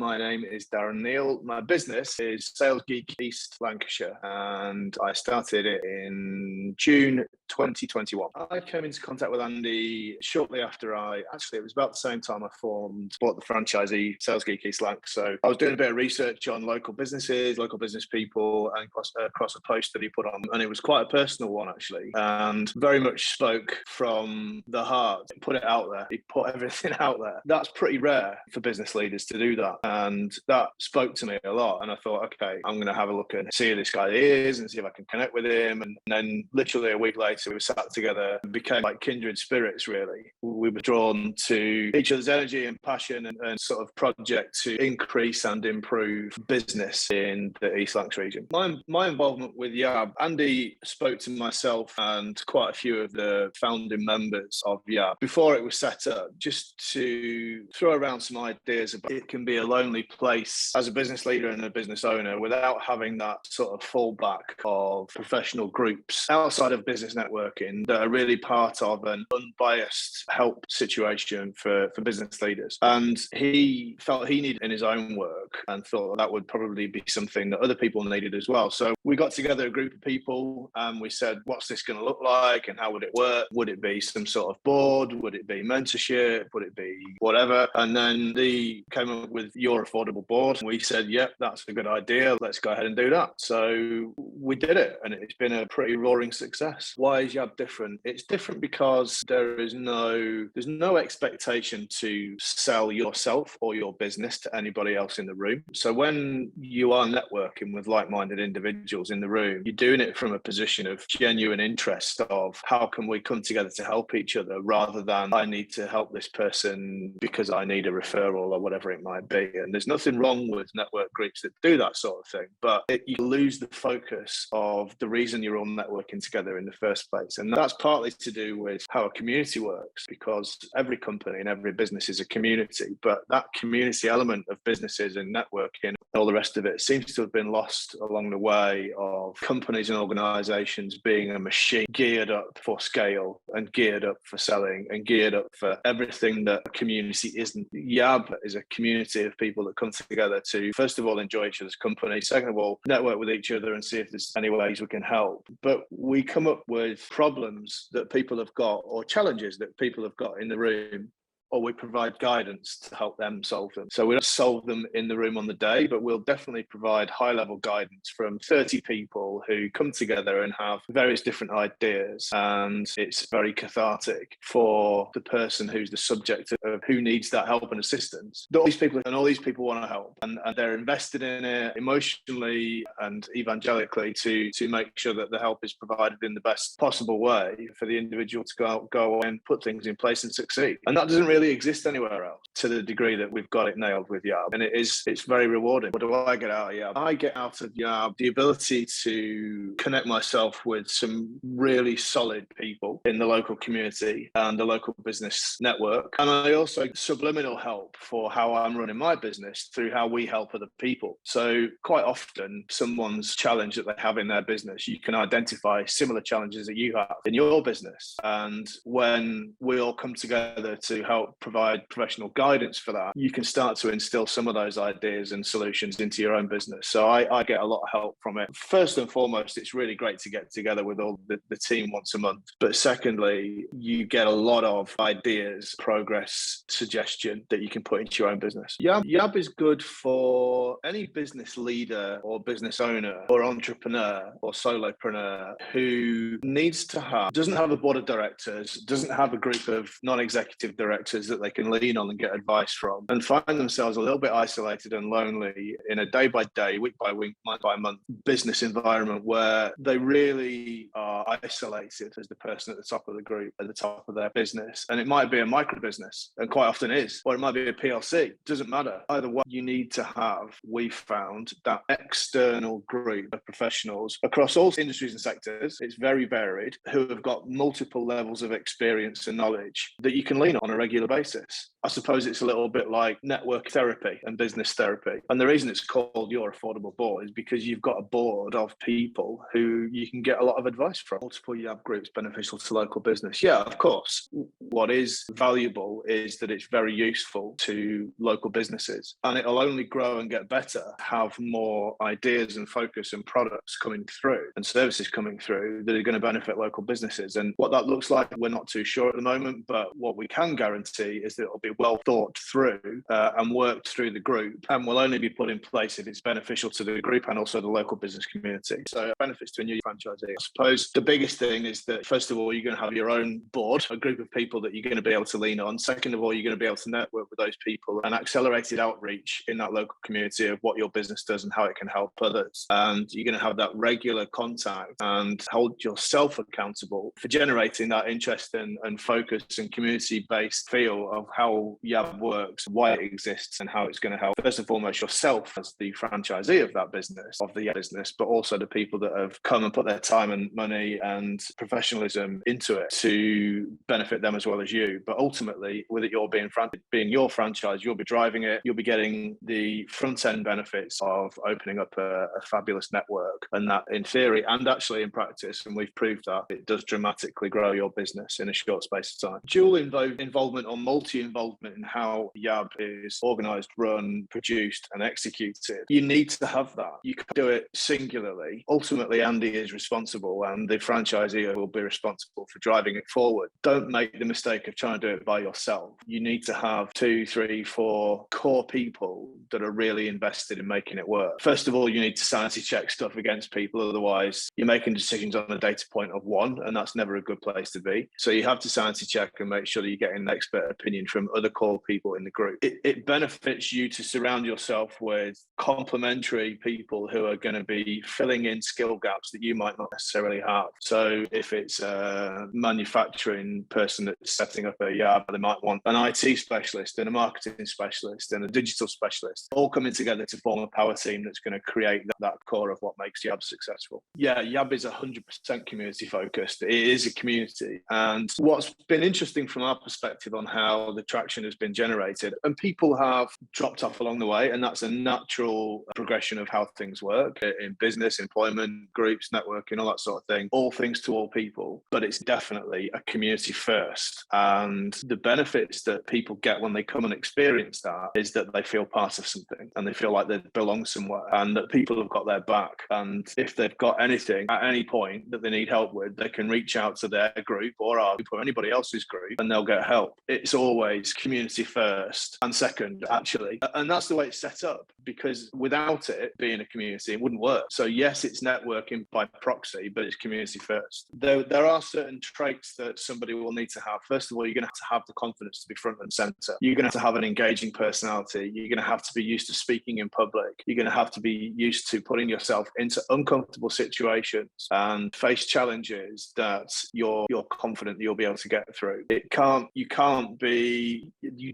My name is Darren Neill. My business is Sales Geek East Lancashire, and I started it in June 2021. I came into contact with Andy shortly after it was about the same time I bought the franchisee Sales Geek East Lanc. So I was doing a bit of research on local businesses, local business people, and across a post that he put on. And it was quite a personal one, actually, and very much spoke from the heart. He put it out there. He put everything out there. That's pretty rare for business leaders to do that. And that spoke to me a lot. And I thought, okay, I'm going to have a look and see who this guy is and see if I can connect with him. And then literally a week later, we sat together and became like kindred spirits, really. We were drawn to each other's energy and passion and sort of project to increase and improve business in the East Lancs region. My involvement with Yab, Andy spoke to myself and quite a few of the founding members of Yab before it was set up, just to throw around some ideas about it can be a lonely place as a business leader and a business owner without having that sort of fallback of professional groups outside of business networking that are really part of an unbiased help situation for business leaders. And he felt he needed in his own work and thought that would probably be something that other people needed as well. So we got together a group of people and we said, what's this going to look like and how would it work? Would it be some sort of board? Would it be mentorship? Would it be whatever? And then they came up with Your Affordable Board. We said, yep, that's a good idea. Let's go ahead and do that. So we did it, and it's been a pretty roaring success. Why is Yab different? It's different because there's no expectation to sell yourself or your business to anybody else in the room. So when you are networking with like-minded individuals in the room, you're doing it from a position of genuine interest of how can we come together to help each other, rather than I need to help this person because I need a referral or whatever it might be. And there's nothing wrong with network groups that do that sort of thing, but you lose the focus of the reason you're all networking together in the first place. And that's partly to do with how a community works, because every company and every business is a community, but that community element of businesses and networking and all the rest of it seems to have been lost along the way of companies and organizations being a machine geared up for scale and geared up for selling and geared up for everything that a community isn't. Yab is a community of people that come together to, first of all, enjoy each other's company, second of all, network with each other and see if there's any ways we can help. But we come up with problems that people have got or challenges that people have got in the room, or we provide guidance to help them solve them. So we don't solve them in the room on the day, but we'll definitely provide high-level guidance from 30 people who come together and have various different ideas. And it's very cathartic for the person who's the subject of who needs that help and assistance. All these people want to help, and they're invested in it emotionally and evangelically to make sure that the help is provided in the best possible way for the individual to go away and put things in place and succeed. And that doesn't really exist anywhere else to the degree that we've got it nailed with Yab. And it's very rewarding. What do I get out of Yab? I get out of Yab the ability to connect myself with some really solid people in the local community and the local business network. And I also subliminal help for how I'm running my business through how we help other people. So quite often someone's challenge that they have in their business, you can identify similar challenges that you have in your business. And when we all come together to help provide professional guidance for that, you can start to instill some of those ideas and solutions into your own business. So I get a lot of help from it. First and foremost, it's really great to get together with all the team once a month. But secondly, you get a lot of ideas, progress, suggestion that you can put into your own business. Yab is good for any business leader or business owner or entrepreneur or solopreneur who doesn't have a board of directors, doesn't have a group of non-executive directors that they can lean on and get advice from, and find themselves a little bit isolated and lonely in a day-by-day, week-by-week, month-by-month business environment where they really are isolated as the person at the top of the group, at the top of their business. And it might be a micro business, and quite often is, or it might be a PLC. Doesn't matter. Either way, you need to have, we've found, that external group of professionals across all industries and sectors. It's very varied, who have got multiple levels of experience and knowledge that you can lean on a regular regular basis. I suppose it's a little bit like network therapy and business therapy. And the reason it's called Your Affordable Board is because you've got a board of people who you can get a lot of advice from. Multiple YAB groups beneficial to local business. Yeah, of course. What is valuable is that it's very useful to local businesses, and it'll only grow and get better, have more ideas and focus and products coming through and services coming through that are going to benefit local businesses. And what that looks like, we're not too sure at the moment, but what we can guarantee is that it'll be well thought through and worked through the group, and will only be put in place if it's beneficial to the group and also the local business community. So benefits to a new franchisee. I suppose the biggest thing is that, first of all, you're going to have your own board, a group of people that you're going to be able to lean on. Second of all, you're going to be able to network with those people and accelerated outreach in that local community of what your business does and how it can help others. And you're going to have that regular contact and hold yourself accountable for generating that interest and focus and community-based feel of how YAB works, why it exists, and how it's going to help, first and foremost, yourself as the franchisee of that business, of the YAB business, but also the people that have come and put their time and money and professionalism into it to benefit them as well as you. But ultimately, with it all being your franchise, you'll be driving it, you'll be getting the front-end benefits of opening up a fabulous network. And that, in theory and actually in practice, and we've proved that, it does dramatically grow your business in a short space of time. Dual involvement or multi-involvement in how YAB is organised, run, produced and executed. You need to have that. You can do it singularly. Ultimately, Andy is responsible and the franchisee will be responsible for driving it forward. Don't make the mistake of trying to do it by yourself. You need to have 2, 3, 4 core people that are really invested in making it work. First of all, you need to sanity check stuff against people. Otherwise, you're making decisions on a data point of 1, and that's never a good place to be. So you have to sanity check and make sure that you're getting an expert opinion from other core people in the group. It benefits you to surround yourself with complementary people who are going to be filling in skill gaps that you might not necessarily have. So if it's a manufacturing person that's setting up a YAB, they might want an IT specialist and a marketing specialist and a digital specialist, all coming together to form a power team that's going to create that core of what makes YAB successful. Yeah, YAB is 100% community focused. It is a community. And what's been interesting from our perspective on how the traction has been generated, and people have dropped off along the way, and that's a natural progression of how things work in business, employment, groups, networking, all that sort of thing, all things to all people, but it's definitely a community first. And the benefits that people get when they come and experience that is that they feel part of something and they feel like they belong somewhere and that people have got their back. And if they've got anything at any point that they need help with, they can reach out to their group or our group or anybody else's group and they'll get help. It's always community first and second, actually. And that's the way it's set up, because without it being a community, it wouldn't work. So yes, it's networking by proxy, but it's community first. There are certain traits that somebody will need to have. First of all, you're going to have the confidence to be front and center. You're going to have an engaging personality. You're going to have to be used to speaking in public. You're going to have to be used to putting yourself into uncomfortable situations and face challenges that you're confident that you'll be able to get through. You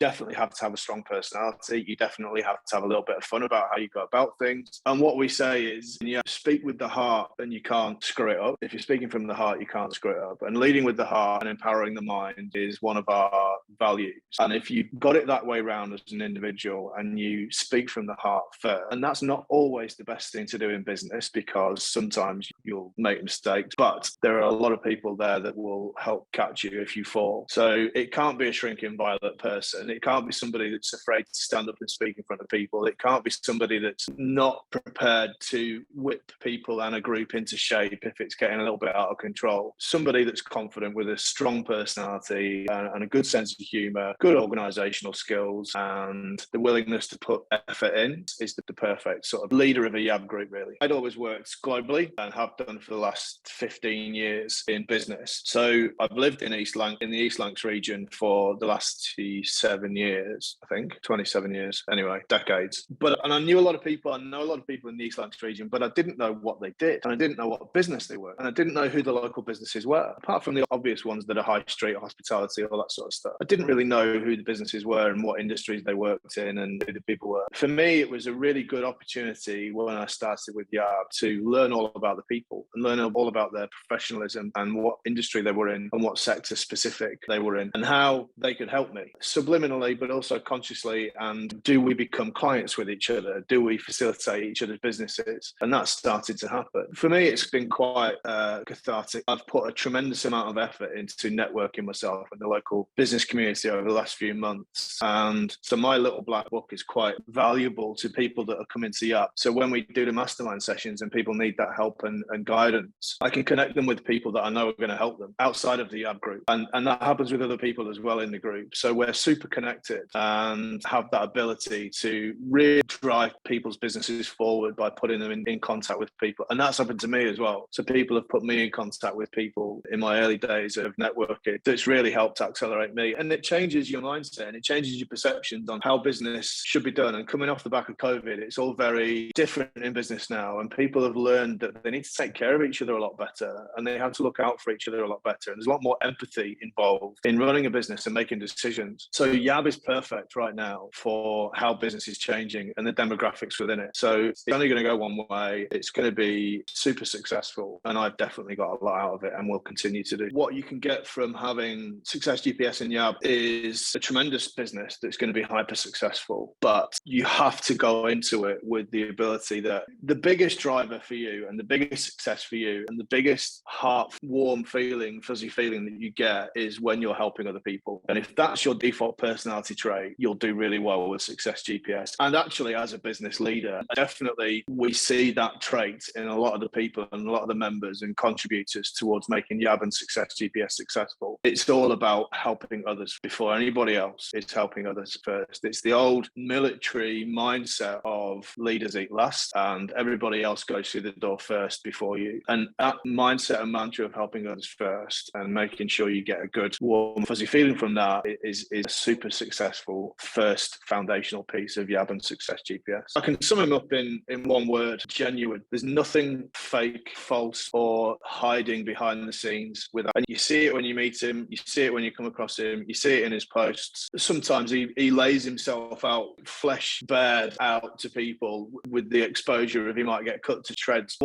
definitely have to have a strong personality. You definitely have to have a little bit of fun about how you go about things. And what we say is, speak with the heart and you can't screw it up. If you're speaking from the heart, you can't screw it up. And leading with the heart and empowering the mind is one of our values. And if you've got it that way around as an individual and you speak from the heart first, and that's not always the best thing to do in business because sometimes you'll make mistakes, but there are a lot of people there that will help catch you if you fall. So it can't be a shrinking violet person. It can't be somebody that's afraid to stand up and speak in front of people. It can't be somebody that's not prepared to whip people and a group into shape if it's getting a little bit out of control. Somebody that's confident with a strong personality and a good sense of humour, good organisational skills and the willingness to put effort in is the perfect sort of leader of a YAB group, really. I'd always worked globally and have done for the last 15 years in business. So I've lived in the East Lancs region for the last 7 years, I think, 27 years, anyway, decades. And I know a lot of people in the East Lancs region, but I didn't know what they did and I didn't know what business they were and I didn't know who the local businesses were, apart from the obvious ones that are high street, hospitality, all that sort of stuff. I didn't really know who the businesses were and what industries they worked in and who the people were. For me, it was a really good opportunity when I started with YAB to learn all about the people and learn all about their professionalism and what industry they were in and what sector specific they were in and how they could help me subliminally, but also consciously. And do we become clients with each other? Do we facilitate each other's businesses? And that's started to happen. For me, it's been quite cathartic. I've put a tremendous amount of effort into networking myself in the local business community over the last few months. And so my little black book is quite valuable to people that are coming to Yab. So when we do the mastermind sessions and people need that help and guidance, I can connect them with people that I know are going to help them outside of the Yab group. And that happens with other people as well in the group. So we're super connected and have that ability to really drive people's businesses forward by putting them in contact with people. And that's happened to me as well. So people have put me in contact with people in my early days of networking that's really helped accelerate me. And it changes your mindset and it changes your perceptions on how business should be done. And coming off the back of COVID, it's all very different in business now. And people have learned that they need to take care of each other a lot better and they have to look out for each other a lot better. And there's a lot more empathy involved in running a business and making decisions. So Yab is perfect right now for how business is changing and the demographics within it. So it's only going to go one way. It's going to be super successful. And I've definitely got a lot out of it and will continue to do. What you can get from having Success GPS and Yab is a tremendous business that's going to be hyper successful. But you have to go into it with the ability that the biggest driver for you and the biggest success for you and the biggest heart warm feeling, fuzzy feeling that you get is when you're helping other people. And if that's your default personality trait, you'll do really well with Success GPS. And actually, as a business leader, definitely we see that trait in a lot of the people and a lot of the members and contributors towards making Yab and Success GPS successful. It's all about helping others before anybody else. It's helping others first. It's the old military mindset of leaders eat last and everybody else goes through the door first before you. And that mindset and mantra of helping others first and making sure you get a good warm fuzzy feeling from that is a super successful first foundational piece of Yab and Success GPS. I can sum them up in one word: genuine. There's nothing fake, false, or hiding behind the scenes with that. And you see it when you meet him, you see it when you come across him, you see it in his posts. Sometimes he lays himself out, flesh bared out to people with the exposure of he might get cut to shreds.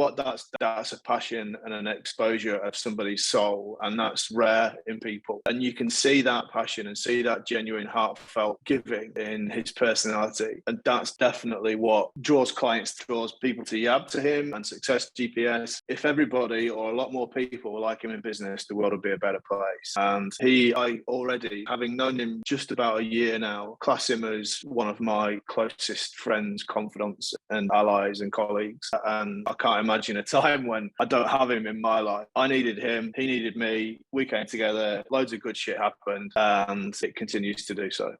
That's a passion and an exposure of somebody's soul, and that's rare in people. And you can see that passion and see that genuine, heartfelt giving in his personality. And that's definitely what draws clients, draws people to Yab, to him, and Success GPS. If everybody or a lot more people were like him in business, the world would be a better place. And I already, having known him just about a year now, class him as one of my closest friends, confidants, and allies and colleagues. And I can't imagine a time when I don't have him in my life. I needed him, he needed me, we came together, loads of good shit happened, and it continues to do so.